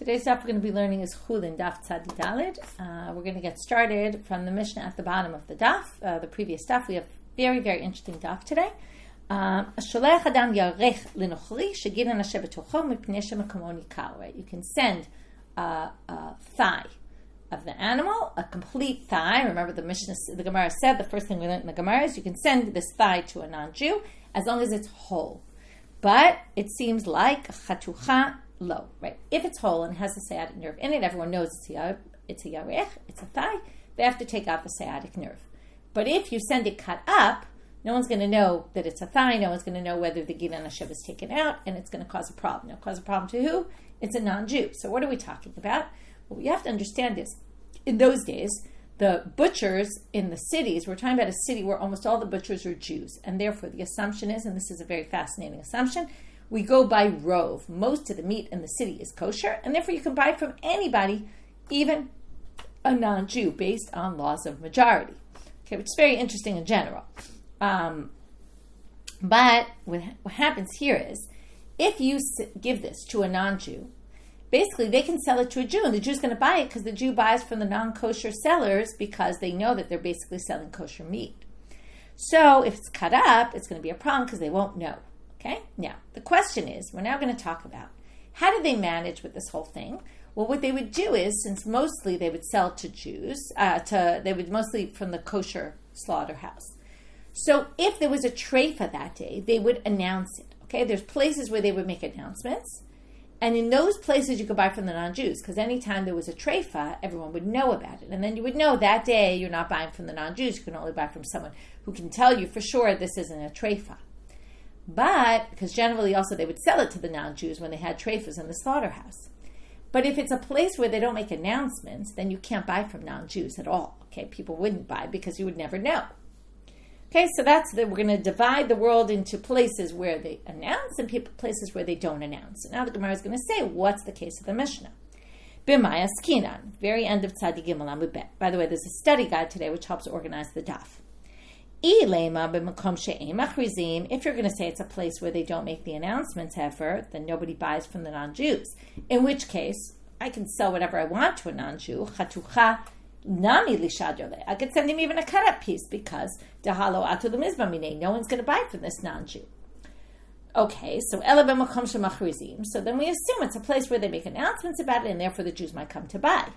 Today's daf we're going to be learning is Chullin, daf tzadi daled. We're going to get started from the Mishnah at the bottom of the daf. The previous daf, we have very, very interesting daf today. Sholech adam yarech linochri sheginan asher betocho mipnei shemekamo nikar. Right, you can send a thigh of the animal, a complete thigh. Remember the Mishnah, the Gemara said the first thing we learned in the Gemara is you can send this thigh to a non-Jew as long as it's whole. But it seems like chatucha low, right? If it's whole and has a sciatic nerve in it, everyone knows it's a yarech, it's a thigh. They have to take out the sciatic nerve. But if you send it cut up, no one's going to know that it's a thigh. No one's going to know whether the ginan hashiv is taken out, and it's going to cause a problem. Now, cause a problem to who? It's a non-Jew. So what are we talking about? What you have to understand is, in those days, the butchers in the cities, we're talking about a city where almost all the butchers are Jews, and therefore the assumption is, and this is a very fascinating assumption, we go by rove. Most of the meat in the city is kosher, and therefore you can buy from anybody, even a non-Jew, based on laws of majority. Okay, which is very interesting in general. But what happens here is, if you give this to a non-Jew, basically they can sell it to a Jew, and the Jew's going to buy it because the Jew buys from the non-kosher sellers because they know that they're basically selling kosher meat. So if it's cut up, it's going to be a problem because they won't know. Okay? Now, the question is, we're now going to talk about how do they manage with this whole thing? Well, what they would do is, since mostly they would sell to Jews, they would mostly from the kosher slaughterhouse. So if there was a treifa that day, they would announce it. Okay? There's places where they would make announcements, and in those places you could buy from the non-Jews, because anytime there was a treifa, everyone would know about it. And then you would know that day you're not buying from the non-Jews, you can only buy from someone who can tell you for sure this isn't a treifa. But, because generally also they would sell it to the non-Jews when they had treifas in the slaughterhouse. But if it's a place where they don't make announcements, then you can't buy from non-Jews at all. Okay, people wouldn't buy because you would never know. Okay, so we're going to divide the world into places where they announce and places where they don't announce. So now the Gemara is going to say, what's the case of the Mishnah? B'maya skinan, very end of Tzadi Gimel Amud Bet. By the way, there's a study guide today which helps organize the daf. If you're going to say it's a place where they don't make the announcements ever, then nobody buys from the non-Jews. In which case, I can sell whatever I want to a non-Jew. Chatucha nami lishadrole. I could send him even a cut-up piece because dahalo atu lemizba mine. No one's going to buy from this non-Jew. Okay, so ela b'makom shemachrizim. So then we assume it's a place where they make announcements about it, and therefore the Jews might come to buy.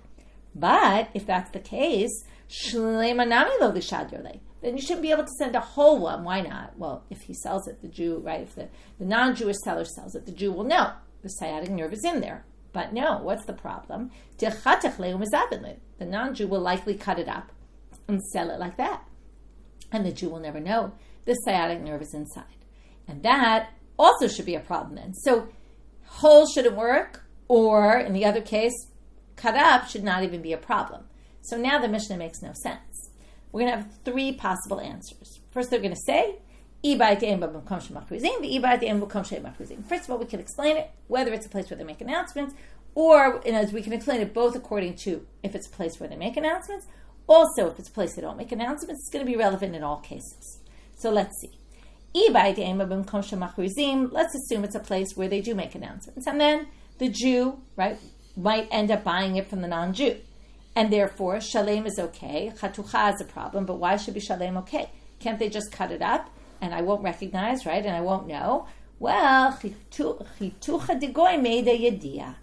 But if that's the case, shlema nami lo lishadrole. Then you shouldn't be able to send a whole one. Why not? Well, if he sells it, the Jew, right, if the non-Jewish seller sells it, the Jew will know the sciatic nerve is in there. But no, what's the problem? The non-Jew will likely cut it up and sell it like that. And the Jew will never know the sciatic nerve is inside. And that also should be a problem then. So whole shouldn't work, or in the other case, cut up should not even be a problem. So now the Mishnah makes no sense. We're going to have three possible answers. First, they're going to say, first of all, we can explain it, whether it's a place where they make announcements, or as we can explain it both according to if it's a place where they make announcements, also if it's a place they don't make announcements, it's going to be relevant in all cases. So let's see. Let's assume it's a place where they do make announcements, and then the Jew, right, might end up buying it from the non-Jew. And therefore, shalem is okay. Chatucha is a problem, but why should be shalem okay? Can't they just cut it up and I won't recognize, right? And I won't know? Well, chitucha degoy meida yedia.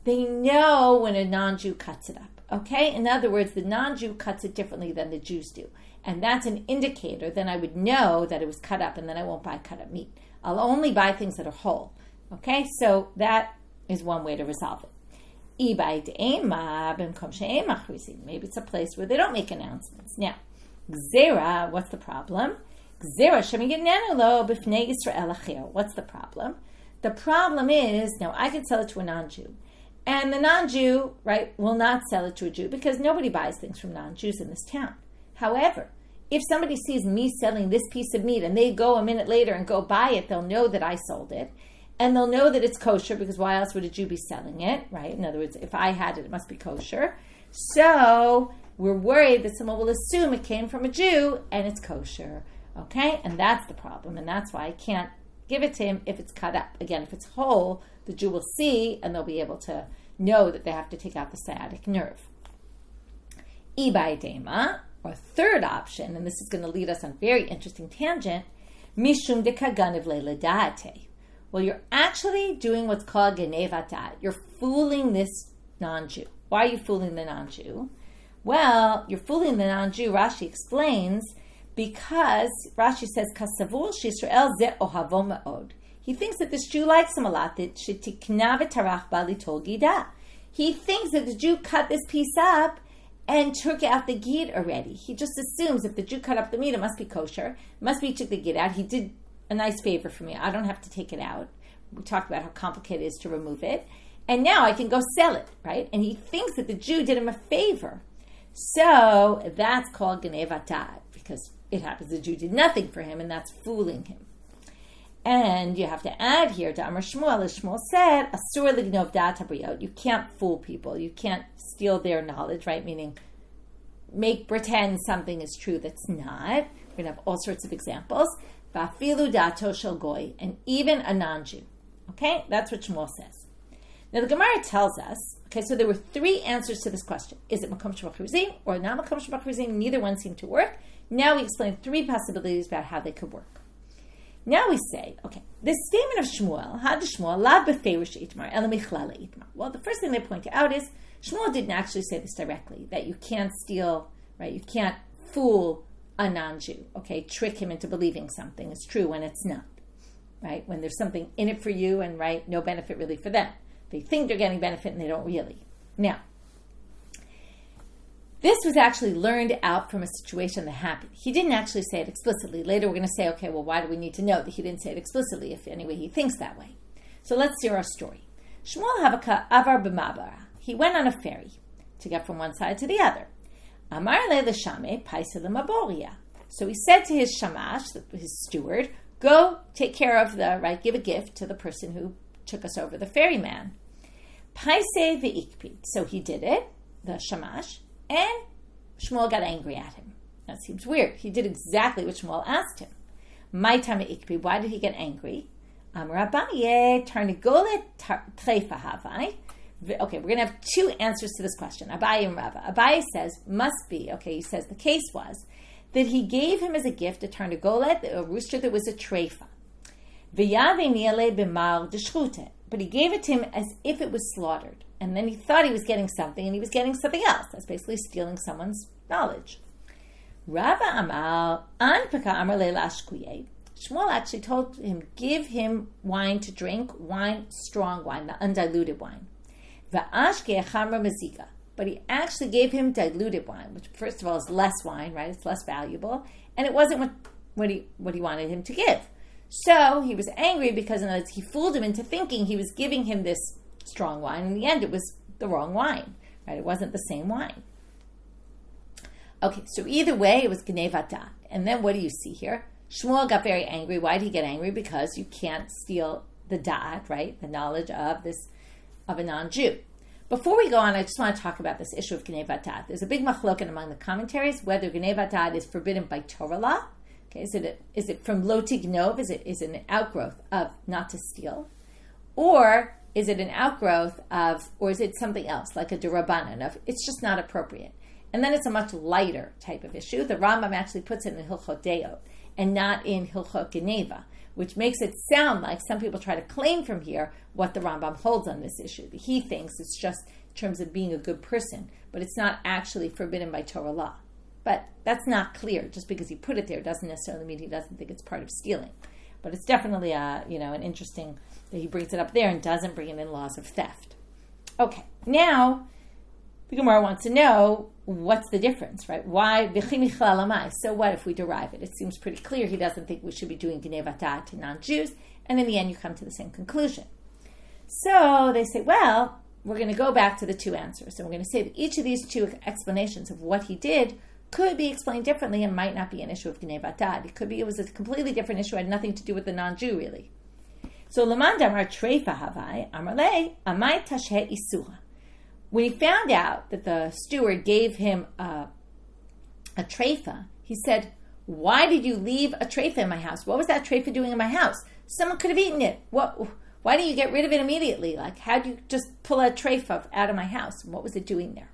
They know when a non-Jew cuts it up, okay? In other words, the non-Jew cuts it differently than the Jews do. And that's an indicator. Then I would know that it was cut up, and then I won't buy cut up meat. I'll only buy things that are whole, okay? So that is one way to resolve it. Maybe it's a place where they don't make announcements. Now, Gzera, what's the problem? What's the problem? The problem is, now I can sell it to a non-Jew. And the non-Jew, right, will not sell it to a Jew because nobody buys things from non-Jews in this town. However, if somebody sees me selling this piece of meat and they go a minute later and go buy it, they'll know that I sold it. And they'll know that it's kosher because why else would a Jew be selling it, right? In other words, if I had it, it must be kosher. So we're worried that someone will assume it came from a Jew and it's kosher, okay? And that's the problem, and that's why I can't give it to him if it's cut up. Again, if it's whole, the Jew will see and they'll be able to know that they have to take out the sciatic nerve. Ibai dema, or third option, and this is going to lead us on a very interesting tangent, mishum de kaganev le'ledate. Well, you're actually doing what's called genevat da'at. You're fooling this non-Jew. Why are you fooling the non-Jew? Well, you're fooling the non-Jew, Rashi explains, because Rashi says, Kasavur Shisrael ze ohavo ma'od. He thinks that this Jew likes him a lot, that shetikna v'tarach bali tol gida. He thinks that the Jew cut this piece up and took out the gid already. He just assumes if the Jew cut up the meat, it must be kosher. It must be he took the gid out. He did a nice favor for me. I don't have to take it out. We talked about how complicated it is to remove it. And now I can go sell it, right? And he thinks that the Jew did him a favor. So that's called genevat da'at, because it happens the Jew did nothing for him, and that's fooling him. And you have to add here to Amar Shmuel, as Shmuel said, Asur lignov da'at habriot. You can't fool people. You can't steal their knowledge, right? Meaning, pretend something is true that's not. We're going to have all sorts of examples. Va'afilu da'ato shel goy, and even a non-Jew. Okay, that's what Shmuel says. Now the Gemara tells us, okay, so there were three answers to this question. Is it makom shebach rizim or not makom shebach rizim? Neither one seemed to work. Now we explain three possibilities about how they could work. Now we say, okay, this statement of Shmuel, had Shmuel, la beferish itmar, ela michlala itmar. Well, the first thing they point out is, Shmuel didn't actually say this directly, that you can't steal, right, you can't fool a non-Jew, okay, trick him into believing something is true when it's not, right, when there's something in it for you and, right, no benefit really for them. They think they're getting benefit and they don't really. Now, this was actually learned out from a situation that happened. He didn't actually say it explicitly. Later we're going to say, okay, well, why do we need to know that he didn't say it explicitly if anyway he thinks that way? So let's hear our story. Shmuel Havaka Avar b'Mabara. He went on a ferry to get from one side to the other. Amar le l'shame paisa l'maboria. So he said to his shamash, his steward, go take care of give a gift to the person who took us over, the ferryman. Paise ve'ikpid. So he did it, the shamash, and Shmuel got angry at him. That seems weird. He did exactly what Shmuel asked him. My time ikpi. Why did he get angry? Amar Abaye tarnigolet treifa havai. Okay, we're going to have two answers to this question. Abaye and Rava. Abaye says, must be, okay, he says the case was that he gave him as a gift a tarnigolet, a rooster that was a treifa. V'yave niale b'mar d'shrute. But he gave it to him as if it was slaughtered. And then he thought he was getting something, and he was getting something else. That's basically stealing someone's knowledge. Rava Amal, Anpaka Amar Le'lashkuye. Shmuel actually told him, give him wine to drink, wine, strong wine, the undiluted wine. Va'ashke Chamra Mazika. But he actually gave him diluted wine, which first of all is less wine, right? It's less valuable. And it wasn't what he wanted him to give. So he was angry because in other words, he fooled him into thinking he was giving him this strong wine. In the end, it was the wrong wine, right? It wasn't the same wine. Okay, so either way, it was genevat da'at. And then what do you see here? Shmuel got very angry. Why did he get angry? Because you can't steal the da'at, right? The knowledge of a non-Jew. Before we go on, I just want to talk about this issue of genevat da'at. There's a big machloken among the commentaries whether genevat da'at is forbidden by Torah law. Okay, is it from lo tignov? Is it an outgrowth of not to steal? Or is it an outgrowth of, or is it something else, like a derabanan of, it's just not appropriate? And then it's a much lighter type of issue. The Rambam actually puts it in Hilchot Deot and not in Hilchot Geneva, which makes it sound like some people try to claim from here what the Rambam holds on this issue. He thinks it's just in terms of being a good person, but it's not actually forbidden by Torah law. But that's not clear. Just because he put it there doesn't necessarily mean he doesn't think it's part of stealing. But it's definitely an interesting that he brings it up there and doesn't bring it in laws of theft. Okay, now the Gemara wants to know what's the difference, right? Why? So what if we derive it? It seems pretty clear he doesn't think we should be doing genevat da'at to non-Jews, and in the end you come to the same conclusion. So they say, well, we're going to go back to the two answers, and we're going to say that each of these two explanations of what he did could be explained differently and might not be an issue of genevat da'at. It was a completely different issue, had nothing to do with the non-Jew, really. So, Laman Damar Treifa Havai, Amarle, Amai Tashe Isura. When he found out that the steward gave him a treifa, he said, why did you leave a treifa in my house? What was that treifa doing in my house? Someone could have eaten it. What Why don't you get rid of it immediately? Like, how do you just pull a trefa out of my house? What was it doing there?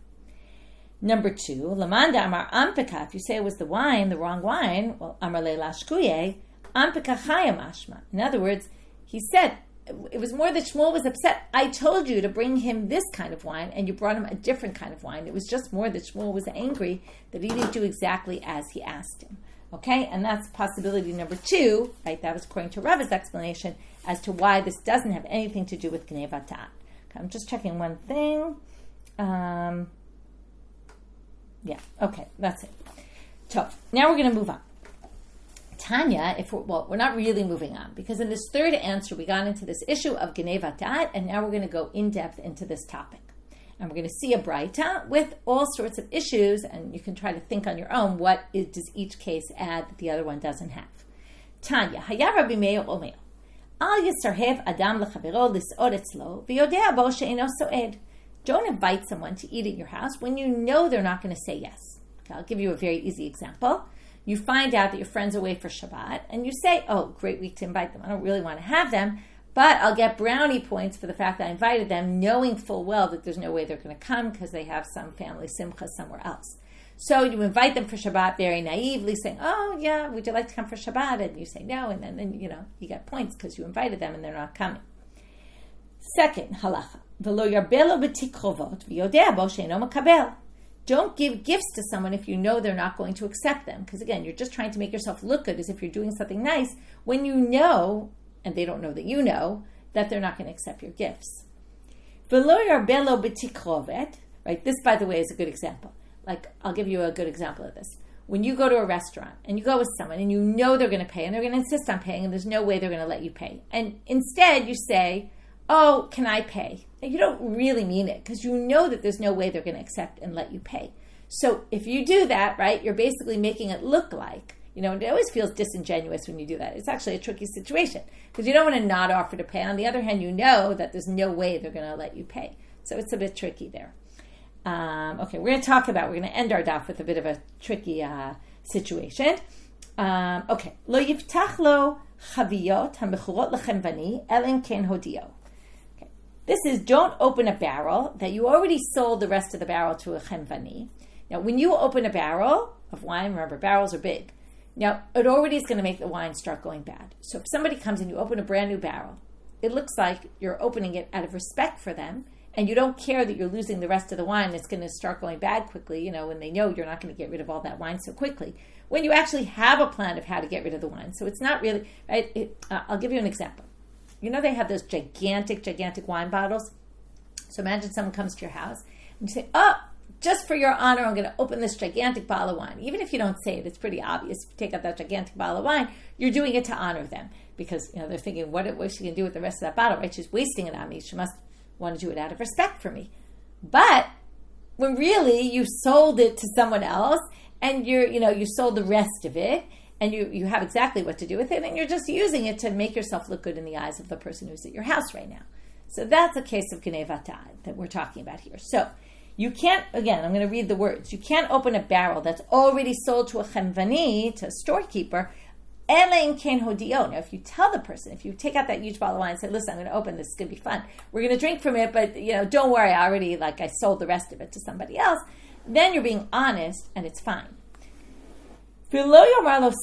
Number 2, Lamanda Amar Ampika, if you say it was the wine, the wrong wine, well, Amar Le Lashkuye, Ampika Chayam Ashma. In other words, he said, it was more that Shmuel was upset. I told you to bring him this kind of wine, and you brought him a different kind of wine. It was just more that Shmuel was angry that he didn't do exactly as he asked him. Okay, and that's possibility number 2, right? That was according to Rava's explanation as to why this doesn't have anything to do with Gnevat Da'at. Okay, I'm just checking one thing. Yeah, okay, that's it. So, now we're going to move on. Tanya, we're not really moving on, because in this third answer, we got into this issue of Gnevat Da'at, and now we're going to go in depth into this topic. And we're going to see a braita with all sorts of issues, and you can try to think on your own does each case add that the other one doesn't have. Tanya, Haya Rabbi Meir Omer, Al yisarhev adam lechavero lis'od etzlo v'yodea bo she'eno so'ed. Don't invite someone to eat at your house when you know they're not going to say yes. Okay, I'll give you a very easy example. You find out that your friend's away for Shabbat, and you say, oh, great week to invite them. I don't really want to have them, but I'll get brownie points for the fact that I invited them, knowing full well that there's no way they're going to come because they have some family simcha somewhere else. So you invite them for Shabbat very naively, saying, oh, yeah, would you like to come for Shabbat? And you say no, and then you get points because you invited them and they're not coming. Second, halacha. Don't give gifts to someone if you know they're not going to accept them. Because again, you're just trying to make yourself look good as if you're doing something nice when you know, and they don't know that you know, that they're not going to accept your gifts. Right? This, by the way, is a good example. Like, I'll give you a good example of this. When you go to a restaurant and you go with someone and you know they're going to pay and they're going to insist on paying and there's no way they're going to let you pay. And instead you say, oh, can I pay? And you don't really mean it because you know that there's no way they're going to accept and let you pay. So if you do that, right, you're basically making it look like, and it always feels disingenuous when you do that. It's actually a tricky situation because you don't want to not offer to pay. On the other hand, you know that there's no way they're going to let you pay. So it's a bit tricky there. Okay, we're going to end our daf with a bit of a tricky situation. Okay. Lo yiftach lo chaviyot hamechurot lechenvani elen ken hodio. This is, don't open a barrel that you already sold the rest of the barrel to a chenvani. Now, when you open a barrel of wine, remember, barrels are big. Now, it already is going to make the wine start going bad. So if somebody comes and you open a brand new barrel, it looks like you're opening it out of respect for them, and you don't care that you're losing the rest of the wine. It's going to start going bad quickly, when they know you're not going to get rid of all that wine so quickly. When you actually have a plan of how to get rid of the wine. So it's not really, right? I'll give you an example. They have those gigantic wine bottles. So imagine someone comes to your house and you say, oh, just for your honor, I'm going to open this gigantic bottle of wine. Even if you don't say it, it's pretty obvious. If you take out that gigantic bottle of wine, you're doing it to honor them. Because, they're thinking, what is she going to do with the rest of that bottle, right? She's wasting it on me. She must want to do it out of respect for me. But when really you sold it to someone else and you sold the rest of it, and you have exactly what to do with it, and you're just using it to make yourself look good in the eyes of the person who's at your house right now. So that's a case of Gnevat Da'at that we're talking about here. So you can't, again, I'm going to read the words. You can't open a barrel that's already sold to a chenvani, to a storekeeper, elain ken hodio. Now, if you tell the person, if you take out that huge bottle of wine and say, listen, I'm going to open this, it's going to be fun. We're going to drink from it, but, don't worry, I sold the rest of it to somebody else. Then you're being honest, and it's fine. Don't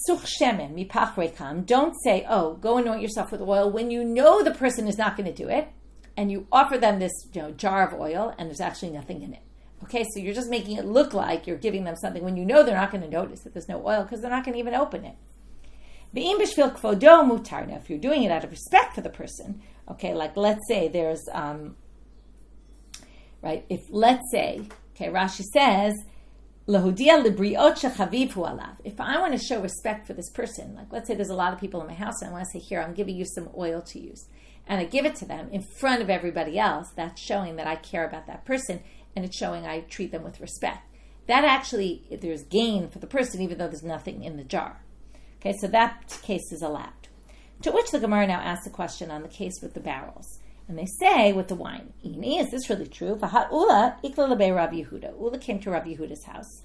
say, oh, go anoint yourself with oil when you know the person is not going to do it, and you offer them this jar of oil, and there's actually nothing in it. Okay, so you're just making it look like you're giving them something when you know they're not going to notice that there's no oil because they're not going to even open it. Now, if you're doing it out of respect for the person, okay, like let's say there's, Rashi says, if I want to show respect for this person, like let's say there's a lot of people in my house and I want to say, here, I'm giving you some oil to use. And I give it to them in front of everybody else, that's showing that I care about that person and it's showing I treat them with respect. That actually, there's gain for the person even though there's nothing in the jar. Okay, so that case is allowed. To which the Gemara now asks a question on the case with the barrels. And they say with the wine, is this really true? Ula came to Rav Yehuda's house.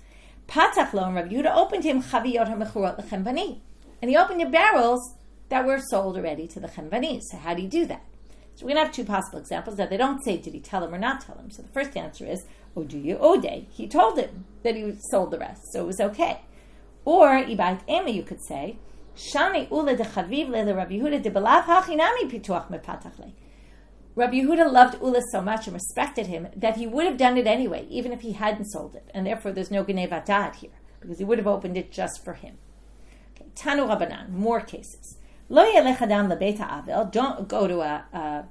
Patach lo, and Rav Yehuda opened him chaviyot hamechurot lechenvani. And he opened the barrels that were sold already to the chenvani. So how do you do that? So we're going to have two possible examples that they don't say, did he tell him or not tell him? So the first answer is, Oduya Ode. He told him that he sold the rest, so it was okay. Or, Ibayit Ema, you could say, Shani Ula de Chaviv le Rabbi Yehuda de Belav Hachinami Pituach Mepatach le. Rabbi Yehuda loved Ula so much and respected him that he would have done it anyway, even if he hadn't sold it. And therefore there's no Geneva Dad here, because he would have opened it just for him. Okay, Tanu Rabbanan, more cases. Lo yelech adam lebeita avel, don't go to a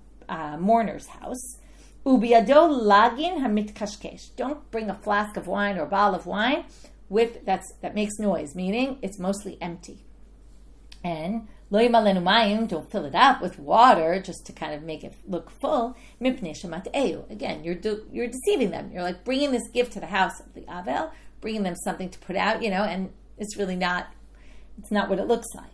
mourner's house. Ubiado lagin hamit kashkesh, don't bring a flask of wine or a bottle of wine that makes noise, meaning it's mostly empty. And lo yimalenu mayim, don't fill it up with water just to kind of make it look full. Mipnei shemateu, again, you're deceiving them. You're like bringing this gift to the house of the avel, bringing them something to put out, and it's really not. It's not what it looks like.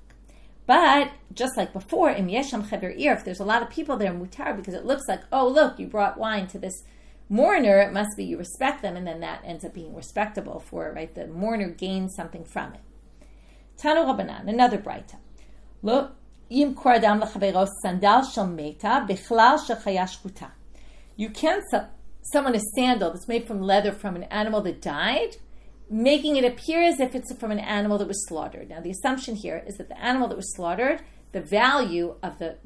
But just like before, im yesham chever ir, if there's a lot of people there, mutar, because it looks like, oh look, you brought wine to this mourner, it must be you respect them, and then that ends up being respectable for, right? The mourner gains something from it. Tanu Rabbanan, another braita. Lo yim kor adam lechavero sandal shel meta bichlal shel chaya shkuta. You can't sell someone a sandal that's made from leather from an animal that died, making it appear as if it's from an animal that was slaughtered. Now, the assumption here is that the animal that was slaughtered, the value of the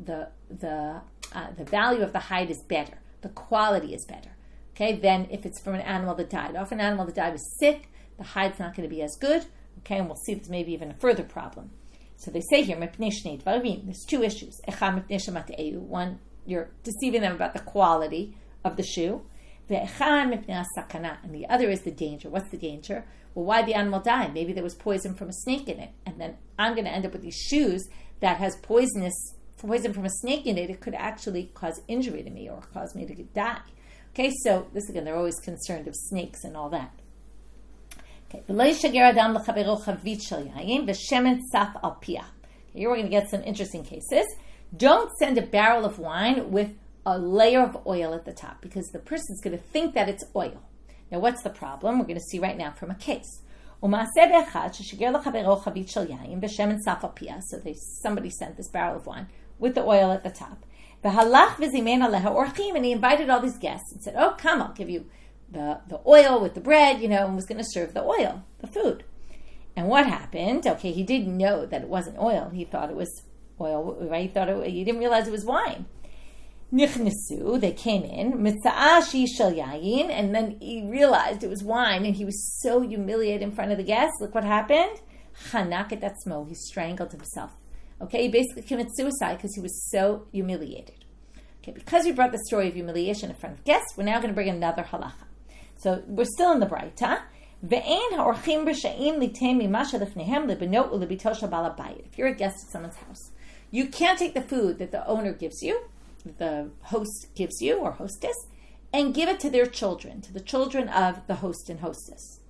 value of the hide is better, the quality is better. Okay, than if it's from an animal that died. Often, an animal that died was sick, the hide's not going to be as good. Okay, and we'll see there's maybe even a further problem. So they say here, there's two issues. One, you're deceiving them about the quality of the shoe. And the other is the danger. What's the danger? Well, why the animal died? Maybe there was poison from a snake in it. And then I'm going to end up with these shoes that has poison from a snake in it. It could actually cause injury to me or cause me to die. Okay, so this again, they're always concerned of snakes and all that. Okay, here we're going to get some interesting cases. Don't send a barrel of wine with a layer of oil at the top, because the person's going to think that it's oil. Now, what's the problem? We're going to see right now from a case. So somebody sent this barrel of wine with the oil at the top. And he invited all these guests and said, oh, come, I'll give you the oil with the bread, and was going to serve the oil, the food. And what happened? Okay, he didn't know that it wasn't oil. He thought it was oil, right? He didn't realize it was wine. Nichnesu, they came in, mitza'ashi shel yayin, and then he realized it was wine, and he was so humiliated in front of the guests. Look what happened. Chanak et atzmo, he strangled himself. Okay, he basically committed suicide because he was so humiliated. Okay, because we brought the story of humiliation in front of guests, we're now going to bring another halacha. So we're still in the Braita. Ve'ein ha'orchim b'sha'im litem mimasha lifnehem lebenot ulebito shel bal habayit. If you're a guest at someone's house, you can't take the food that the owner gives you, the host gives you, or hostess, and give it to their children, to the children of the host and hostess.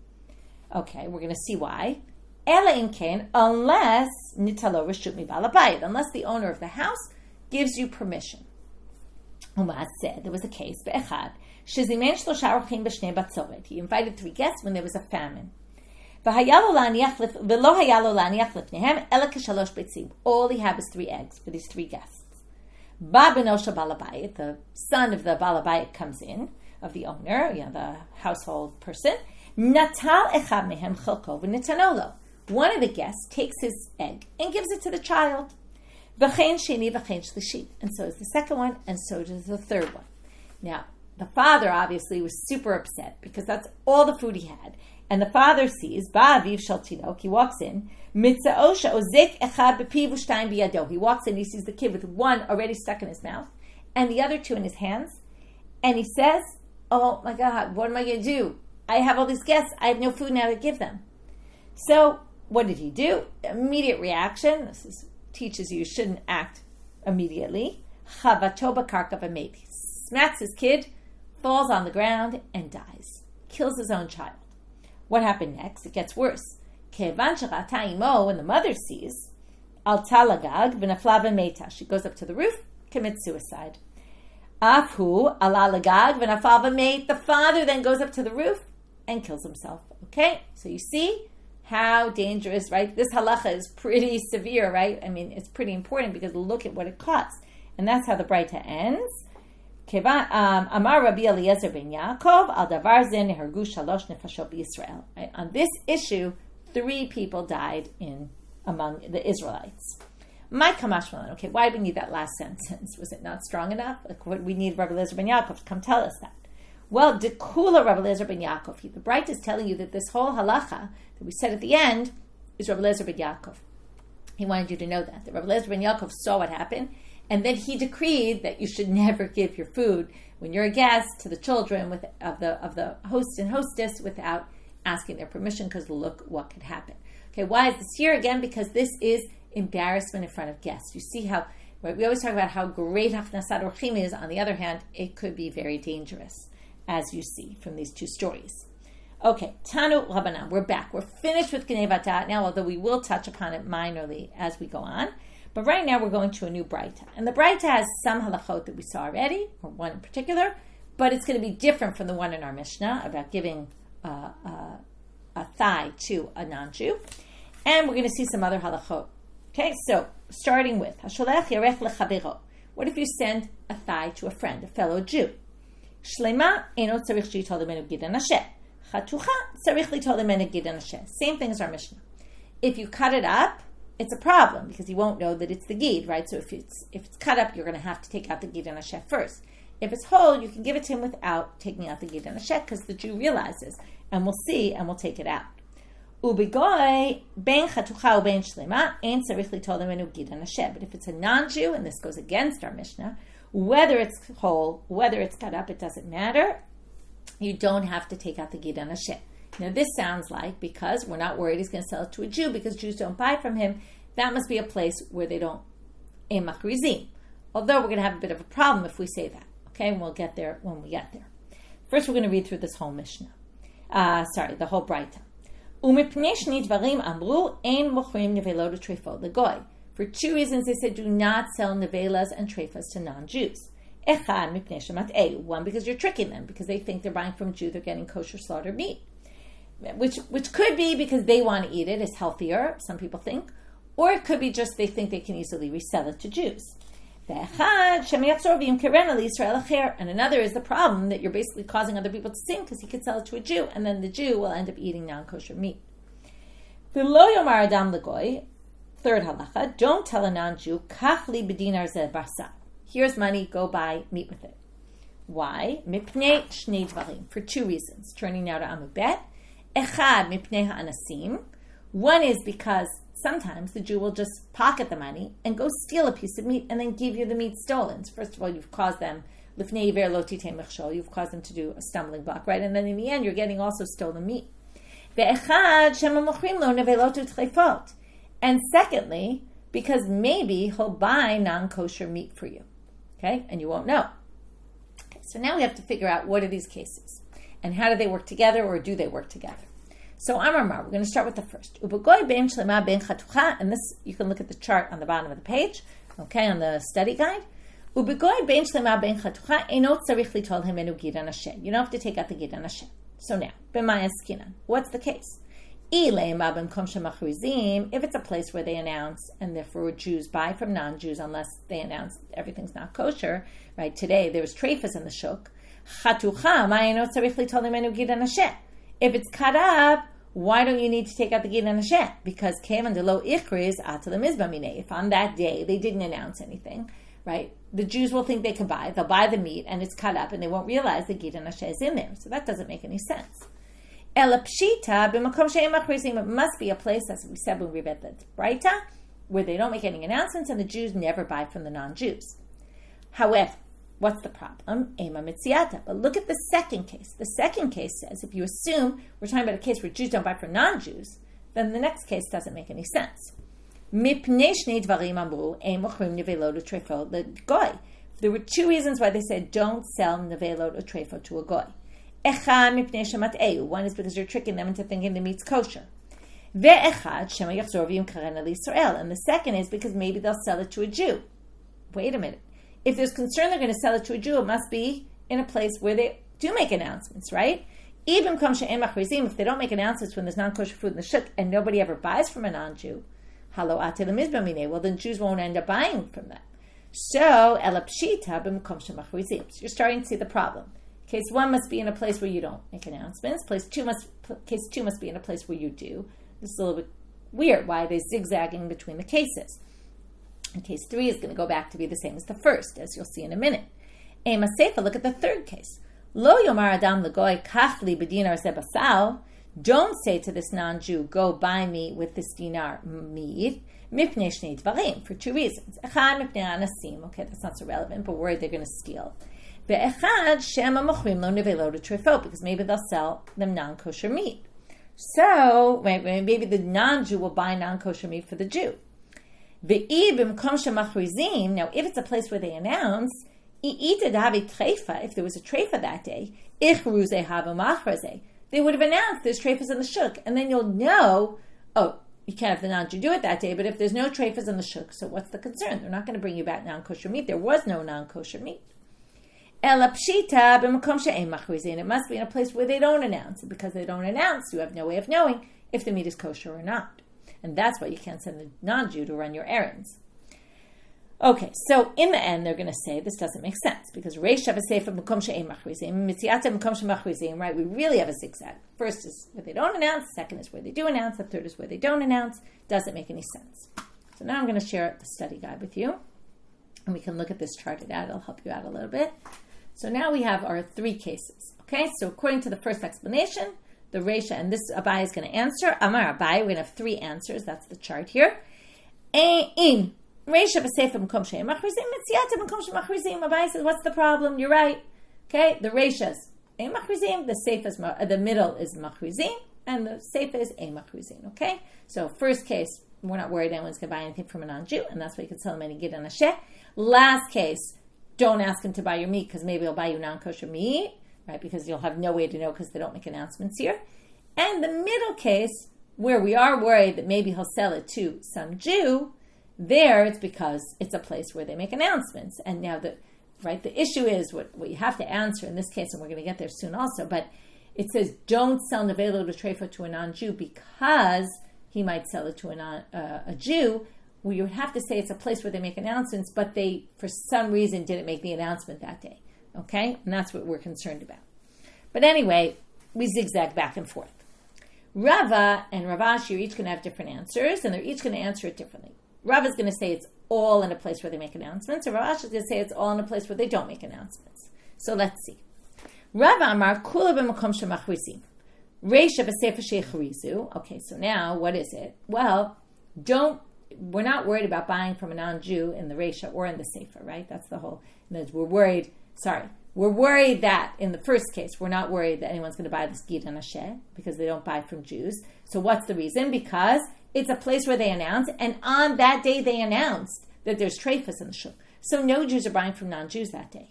Okay, we're going to see why. Ela im ken, unless nitalo reshut mi bal habayit, unless the owner of the house gives you permission. Umar said there was a case, be'echad, shezimen shlosha orchim b'shnei batzoret. He invited 3 guests when there was a famine. All he had was 3 eggs for these 3 guests. Ba benosha balabayit, the son of the balabayit, comes in, of the owner, the household person. Natal echad mehem chelko v'nitanolo. One of the guests takes his egg and gives it to the child. V'chein sheni v'chein shlishi. And so is the second one, and so does the third one. Now, the father obviously was super upset because that's all the food he had. And the father sees, Ba'aviv shel tinok, he walks in, Mitza'osha ozik echad b'piv u'shtayim biyado. He walks in, he sees the kid with one already stuck in his mouth, and the other 2 in his hands, and he says, oh my God, what am I going to do? I have all these guests, I have no food now to give them. So, what did he do? Immediate reaction, teaches you shouldn't act immediately. Chavato b'karka v'met. He smacks his kid, falls on the ground, and dies. Kills his own child. What happened next? It gets worse. When the mother sees, alta lagag v'nafla v'meta. She goes up to the roof, commits suicide. Afhu ala lagag v'nafla v'met. The father then goes up to the roof and kills himself. Okay? So you see how dangerous, right? This halacha is pretty severe, right? I mean, it's pretty important because look at what it costs. And that's how the Braita ends. Amar Rabbi Eliezer ben Yaakov, al davar ze nehargu shalosh nefashot b'Yisrael. On this issue, 3 people died among the Israelites. My kamashmalan. Okay, why do we need that last sentence? Was it not strong enough? Like, what we need Rabbi Eliezer ben Yaakov to come tell us that. Well, dekula Rabbi Eliezer ben Yaakov. The Braita is telling you that this whole halacha that we said at the end is Rabbi Eliezer ben Yaakov. He wanted you to know that Rabbi Eliezer ben Yaakov saw what happened, and then he decreed that you should never give your food when you're a guest to the children of the host and hostess without asking their permission, because look what could happen. Okay, why is this here? Again, because this is embarrassment in front of guests. You see how, right, we always talk about how great Hachnasat Orchim is. On the other hand, it could be very dangerous, as you see from these 2 stories. Okay, Tanu Rabbanan, we're back. We're finished with Gneivat Da'at now, although we will touch upon it minorly as we go on. But right now we're going to a new Braita. And the Braita has some halachot that we saw already, or one in particular, but it's going to be different from the one in our Mishnah about giving a thigh to a non-Jew. And we're going to see some other halachot. Okay, so starting with, Hasholech yarech lechavero. What if you send a thigh to a friend, a fellow Jew? Shlema eno tzarich sheyitol lemenu gidan hashem. Chatucha tzarich litol lemenu gidan hashem. Same thing as our Mishnah. If you cut it up, it's a problem because he won't know that it's the gid, right? So if it's cut up, you're going to have to take out the gidan hashem first. If it's whole, you can give it to him without taking out the gidan hashem because the Jew realizes, and we'll see, and we'll take it out. Ubigoy ben chatucha uben shlema ein tzarich litol lemenu gidan hashem. But if it's a non-Jew, and this goes against our Mishnah, whether it's whole, whether it's cut up, it doesn't matter. You don't have to take out the gidan hashem. Now this sounds like, because we're not worried he's going to sell it to a Jew because Jews don't buy from him, that must be a place where they don't machrizim. Although we're going to have a bit of a problem if we say that. Okay, and we'll get there when we get there. First we're going to read through this whole Mishnah. The whole Braita. Umipnei shni dvarim amru ein mochrim nevelot u'treifot legoy. For 2 reasons they said do not sell nevelas and treifas to non-Jews. Echad mipnei shemat'eu. 1, because you're tricking them, because they think they're buying from a Jew, they're getting kosher slaughtered meat. Which could be because they want to eat it, it's healthier, some people think. Or it could be just they think they can easily resell it to Jews. And another is the problem that you're basically causing other people to sin because he could sell it to a Jew, and then the Jew will end up eating non-kosher meat. Third halacha, don't tell a non-Jew, kach li b'dinar zeh barsa. Here's money, go buy meat with it. Why? Mipnei shnei dvarim, for 2 reasons. Turning now to Amud Bet. Echad mipnei ha'anasim. 1 is because sometimes the Jew will just pocket the money and go steal a piece of meat and then give you the meat stolen. So first of all, you've caused them lifnei iver lo titei mechshol. You've caused them to do a stumbling block, right? And then in the end, you're getting also stolen meat. Ve'echad shema mochrim lo nevelot u'treifot. And secondly, because maybe he'll buy non-kosher meat for you, okay? And you won't know. Okay, so now we have to figure out what are these cases and how do they work together, or do they work together? So Amar, we're going to start with the first. Ubegoy ben shlema ben chatucha, and this you can look at the chart on the bottom of the page, okay, on the study guide. Ubegoy ben shlema ben chatucha eno tzarich litol himenu gidan hashem. You don't have to take out the gidan hashem. So now, b'maya skinan, what's the case? If it's a place where they announce, and therefore Jews buy from non-Jews unless they announce everything's not kosher, right? Today there was treifas in the shuk. If it's cut up, why don't you need to take out the gidan hashem? Because if on that day they didn't announce anything, right? The Jews will think they can buy. They'll buy the meat and it's cut up, and they won't realize the gidan hashem is in there. So that doesn't make any sense. It must be a place, as we said when we read the Braita, where they don't make any announcements and the Jews never buy from the non-Jews. However, what's the problem? But look at the second case. The second case says, if you assume we're talking about a case where Jews don't buy from non-Jews, then the next case doesn't make any sense. There were 2 reasons why they said don't sell nevelot or trefot to a goy. 1 is because you're tricking them into thinking the meat's kosher. And the second is because maybe they'll sell it to a Jew. Wait a minute. If there's concern they're going to sell it to a Jew, it must be in a place where they do make announcements, right? Even if they don't make announcements when there's non-kosher food in the shuk and nobody ever buys from a non-Jew, well then Jews won't end up buying from them. So, elapshita b'makom shemachrizim. So you're starting to see the problem. Case 1 must be in a place where you don't make announcements. Case 2 must be in a place where you do. This is a little bit weird. Why are they zigzagging between the cases? And case 3 is going to go back to be the same as the first, as you'll see in a minute. Ema Seifa, look at the third case. Lo yomar adam legoy kachli b'dinar zebasal. Don't say to this non-Jew, go buy me with this dinar meat. Mipnei shnei dvarim, for 2 reasons. Echad mipnei anasim. Okay, that's not so relevant, but worried they're going to steal. Ve'echad shema mochrim lo nevelo trefot, because maybe they'll sell them non-kosher meat. So maybe the non-Jew will buy non-kosher meat for the Jew. Ve'i b'mkom shemachrizim. Now, if it's a place where they announce, if there was a treifa that day, they would have announced there's treifas in the shuk, and then you'll know, oh, you can't have the non-Jew do it that day, but if there's no treifas in the shuk, so what's the concern? They're not going to bring you back non-kosher meat. There was no non-kosher meat. It must be in a place where they don't announce. And because they don't announce, you have no way of knowing if the meat is kosher or not. And that's why you can't send the non-Jew to run your errands. Okay, so in the end, they're going to say this doesn't make sense because Reisha v'Seifa M'kom she'ein machrizim, Mitziata M'kom she'machrizim, right? We really have a zigzag. First is where they don't announce, second is where they do announce, the third is where they don't announce. Doesn't make any sense. So now I'm going to share the study guide with you, and we can look at this charted out. It'll help you out a little bit. So now we have our 3 cases. Okay, so according to the first explanation, the Reisha, and this Abai is going to answer. Amar Abai, we're going to have 3 answers. That's the chart here. In Reisha v'Seifa M'kom she'ein machrizim, Mitziata M'kom she'machrizim. Abai says, what's the problem? You're right. Okay, the Reisha's ein machrizim, the middle is machrizim, and the Seifa is ein machrizim. Okay, so first case, we're not worried anyone's going to buy anything from a non-Jew, and that's why you can sell them any gid and a sheh. Last case, don't ask him to buy your meat because maybe he'll buy you non-kosher meat, right? Because you'll have no way to know because they don't make announcements here. And the middle case, where we are worried that maybe he'll sell it to some Jew, there it's because it's a place where they make announcements. And now the issue is what you have to answer in this case, and we're going to get there soon also, but it says don't sell nevelo to treifa to a non-Jew because he might sell it to a Jew. Well, you would have to say it's a place where they make announcements, but they, for some reason, didn't make the announcement that day. Okay? And that's what we're concerned about. But anyway, we zigzag back and forth. Rava and Rav Ashi are each going to have different answers, and they're each going to answer it differently. Rava is going to say it's all in a place where they make announcements, and Rav Ashi is going to say it's all in a place where they don't make announcements. So let's see. Rava Amar Kula b'makom shemachrizim. Reisha v'Seifa sheichrizu. Okay, so now what is it? Well, we're not worried about buying from a non-Jew in the Reisha or in the Seifa, right? That's the whole. We're worried that in the first case, we're not worried that anyone's going to buy this gid and a sheh because they don't buy from Jews. So what's the reason? Because it's a place where they announce, and on that day they announced that there's treifas in the shul. So no Jews are buying from non-Jews that day.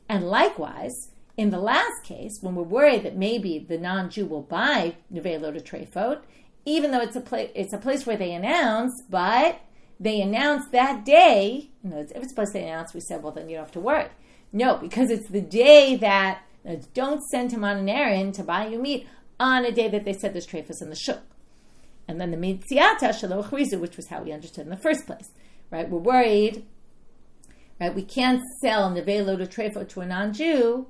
And likewise, in the last case, when we're worried that maybe the non-Jew will buy nevelo to treifot, even though it's a place where they announce, but they announce that day. If it's a place they announce, we said, well, then you don't have to worry. No, because it's the day that don't send him on an errand to buy you meat on a day that they said there's treifas in the shuk. And then the mitziata shelo chrizu, which was how we understood in the first place, right? We're worried, right? We can't sell nevelo to treifot to a non-Jew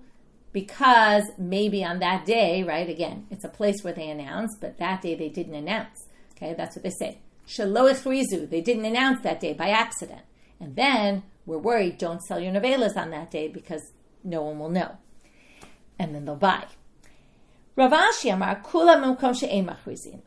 because maybe on that day, right, again, it's a place where they announce, but that day they didn't announce. Okay, that's what they say. Shelo echrizu, they didn't announce that day by accident. And then we're worried, don't sell your novelas on that day because no one will know. And then they'll buy. Rav Ashi Amar, Kula M'kom she'ein machrizin.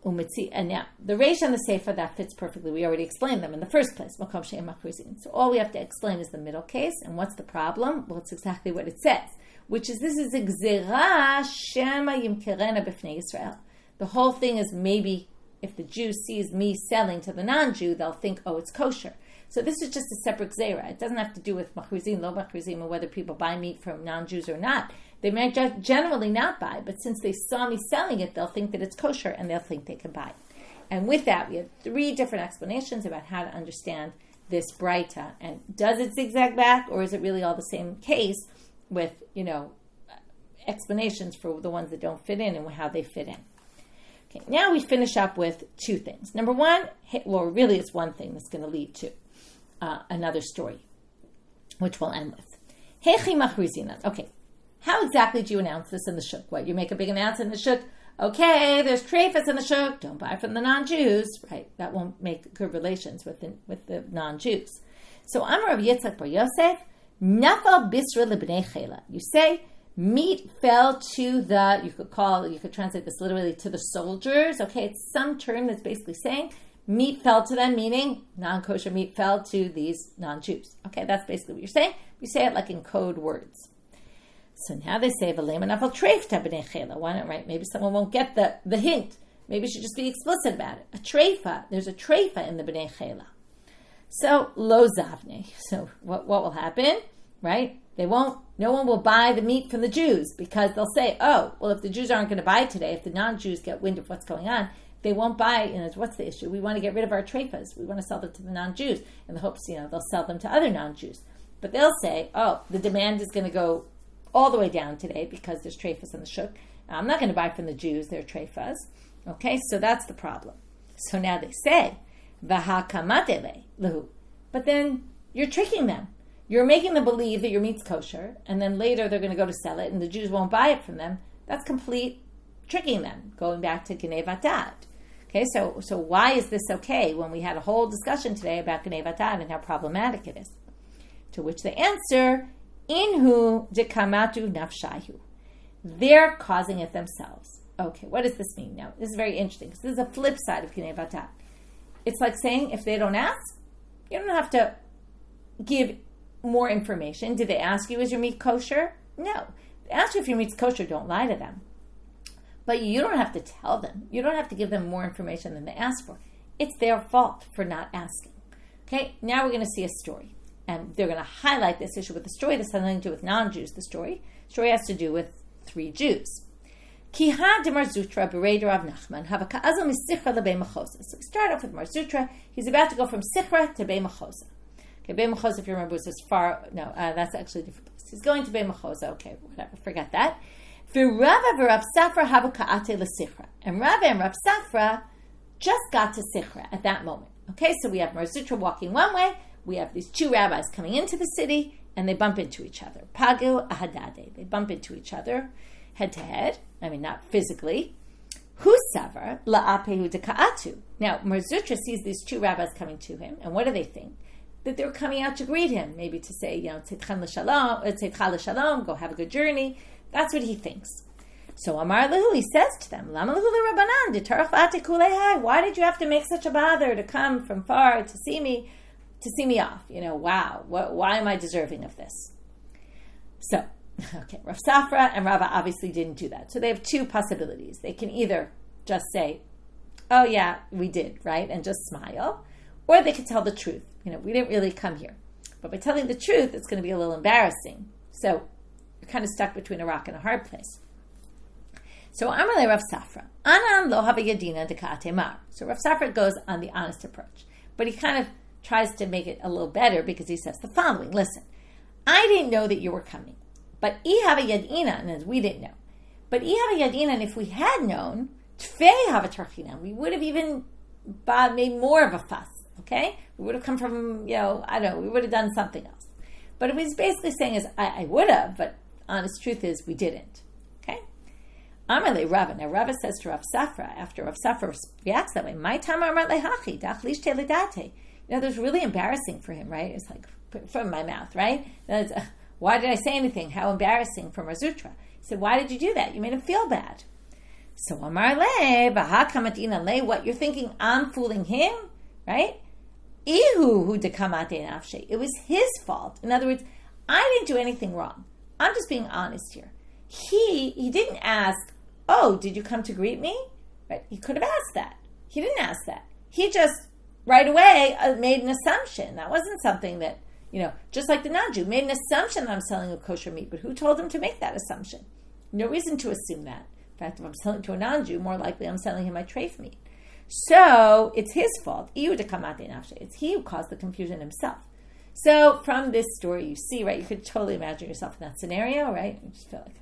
And now, the Reish and the Seifa, that fits perfectly. We already explained them in the first place, M'kom she'ein machrizin. So all we have to explain is the middle case. And what's the problem? Well, it's exactly what it says, which is this is a gzera shema yimkerena b'fnei Yisrael. The whole thing is maybe if the Jew sees me selling to the non-Jew, they'll think, oh, it's kosher. So this is just a separate gzera. It doesn't have to do with machrizim, lo machrizim, or whether people buy meat from non-Jews or not. They might generally not buy, but since they saw me selling it, they'll think that it's kosher, and they'll think they can buy it. And with that, we have 3 different explanations about how to understand this braita. And does it zigzag back, or is it really all the same case with, explanations for the ones that don't fit in and how they fit in? Okay, now we finish up with 2 things. Number 1, well, really it's one thing that's going to lead to another story. which we'll end with. Hechi machrizinan. Okay, how exactly do you announce this in the shuk? What, you make a big announcement in the shuk? Okay, there's treifas in the shuk. Don't buy from the non-Jews, right? That won't make good relations with the non-Jews. So Amar of Yitzchak bar Yosef, nafal bisra lebnei chela. You say meat fell to the. You could translate this literally to the soldiers. Okay, it's some term that's basically saying meat fell to them, meaning non-kosher meat fell to these non-Jews. Okay, that's basically what you're saying. You say it like in code words. So now they say, why not, right? Maybe someone won't get the hint. Maybe you should just be explicit about it. A treifa, there's a treifa in the b'nei chela. So, lo zavne. So what will happen, right? No one will buy the meat from the Jews because they'll say, oh, well, if the Jews aren't going to buy today, if the non-Jews get wind of what's going on, they won't buy, what's the issue? We want to get rid of our treifas. We want to sell them to the non-Jews in the hopes, they'll sell them to other non-Jews. But they'll say, oh, the demand is going to go all the way down today because there's treifas in the shuk. I'm not going to buy from the Jews their treifas. Okay, so that's the problem. So now they say, v'hakamatele lehu. But then you're tricking them. You're making them believe that your meat's kosher, and then later they're going to go to sell it, and the Jews won't buy it from them. That's complete tricking them, going back to Gnei Vatad. Okay, so why is this okay when we had a whole discussion today about Gnei Vatad and how problematic it is? To which they answer, Inhu dekamatu nafshayu. They're causing it themselves. Okay, what does this mean? Now, this is very interesting because this is a flip side of Gnei Vatad. It's like saying, if they don't ask, you don't have to give more information. Did they ask you, is your meat kosher? No. They ask you if your meat's kosher, don't lie to them. But you don't have to tell them. You don't have to give them more information than they ask for. It's their fault for not asking. Okay, now we're going to see a story. And they're going to highlight this issue with the story. This has nothing to do with non-Jews, the story. The story has to do with 3 Jews. Kiha de Mar Zutra berei Rav Nachman have a ka'azal misichra lebei mechosa. So we start off with Mar Zutra. He's about to go from Sichra to Bei Mechosa. Okay, Bei Mechosa, if you remember, was as far. No, that's actually a different place. He's going to Bei Mechosa. Okay, whatever, forget that. V'Rava v'Rav Safra have a ka'ate l'Sichra. And Rava and Rav Safra just got to Sichra at that moment. Okay, so we have Mar Zutra walking one way. We have these 2 rabbis coming into the city, and they bump into each other. Pagu ahadade. They bump into each other, head to head. I mean, not physically. Hu savar la'apehu deka'atu. Now, Mar Zutra sees these 2 rabbis coming to him, and what do they think? That they're coming out to greet him, maybe to say, tzedcha l'shalom, go have a good journey. That's what he thinks. So Amar lehu, he says to them, Lama lehu l'Rabbanan, d'tarach v'ate kulei. Why did you have to make such a bother to come from far to see me off? Wow, why am I deserving of this? So, okay, Rav Safra and Rava obviously didn't do that. So they have 2 possibilities. They can either just say, oh yeah, we did, right? And just smile. Or they could tell the truth. We didn't really come here. But by telling the truth, it's going to be a little embarrassing. So you're kind of stuck between a rock and a hard place. So Amalei Rav Safra, Anan lo hava yadina deka'ate mar. So Rav Safra goes on the honest approach. But he kind of tries to make it a little better because he says the following. Listen, I didn't know that you were coming. But I have a yadina, and we didn't know. But I have a yadina, and if we had known, tfei have a tarchina, we would have even made more of a fuss. Okay, we would have come from we would have done something else. But what he's basically saying is, I would have, but honest truth is, we didn't. Okay, Amalei Rava. Now Rava says to Rav Safra after Rav Safra reacts that way, my tam amar lehachi dachlish teledate. It was really embarrassing for him, right? It's like from my mouth, right? Why did I say anything? How embarrassing for Mar Zutra. He said, why did you do that? You made him feel bad. So Amar le, v'hakamatina le, what you're thinking, I'm fooling him, right? Ihu hu dekamate nafshe. It was his fault. In other words, I didn't do anything wrong. I'm just being honest here. He didn't ask, oh, did you come to greet me? Right? He could have asked that. He didn't ask that. He just right away made an assumption. That wasn't something that, just like the non-Jew, made an assumption that I'm selling a kosher meat. But who told him to make that assumption? No reason to assume that. In fact, if I'm selling to a non-Jew, more likely I'm selling him my treif meat. So it's his fault. It's he who caused the confusion himself. So from this story, you see, right, you could totally imagine yourself in that scenario, right? You just feel like,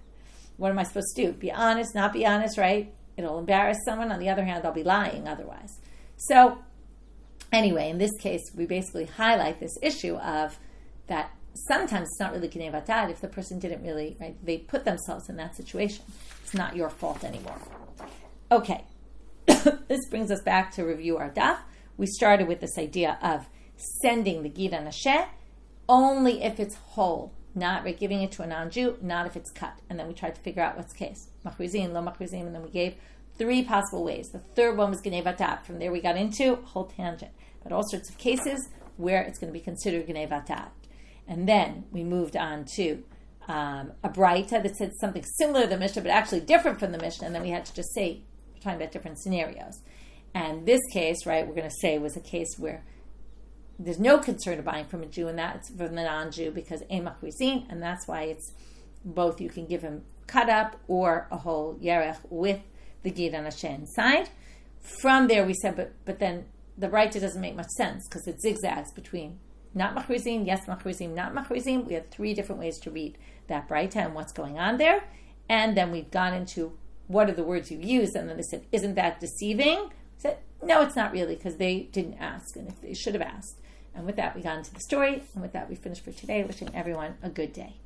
what am I supposed to do? Be honest, not be honest, right? It'll embarrass someone. On the other hand, I'll be lying otherwise. So anyway, in this case, we basically highlight this issue of that sometimes it's not really Gnei Vatad if the person didn't really, right? They put themselves in that situation. It's not your fault anymore. Okay. This brings us back to review our daf. We started with this idea of sending the Gid Anasheh only if it's whole, not right, giving it to a non-Jew, not if it's cut. And then we tried to figure out what's the case. Machrizim, lo machrizim, and then we gave 3 possible ways. The third one was Gnei Vatad. From there we got into a whole tangent. But all sorts of cases where it's going to be considered Gnei Vatad. And then we moved on to a Braita that said something similar to the Mishnah, but actually different from the Mishnah. And then we had to just say, we're talking about different scenarios. And this case, right, we're going to say was a case where there's no concern of buying from a Jew, and that's from the non-Jew because ein machrizin, and that's why it's both. You can give him cut up or a whole yerech with the Gid Anasheh inside. From there, we said, but then the Braita doesn't make much sense because it zigzags between not machrizim, yes machrizim, not machrizim. We had 3 different ways to read that Braita and what's going on there, and then we've gone into what are the words you use, and then they said, isn't that deceiving? I said, no, it's not really because they didn't ask, and if they should have asked. And with that, we got into the story. And with that, we finished for today. Wishing everyone a good day.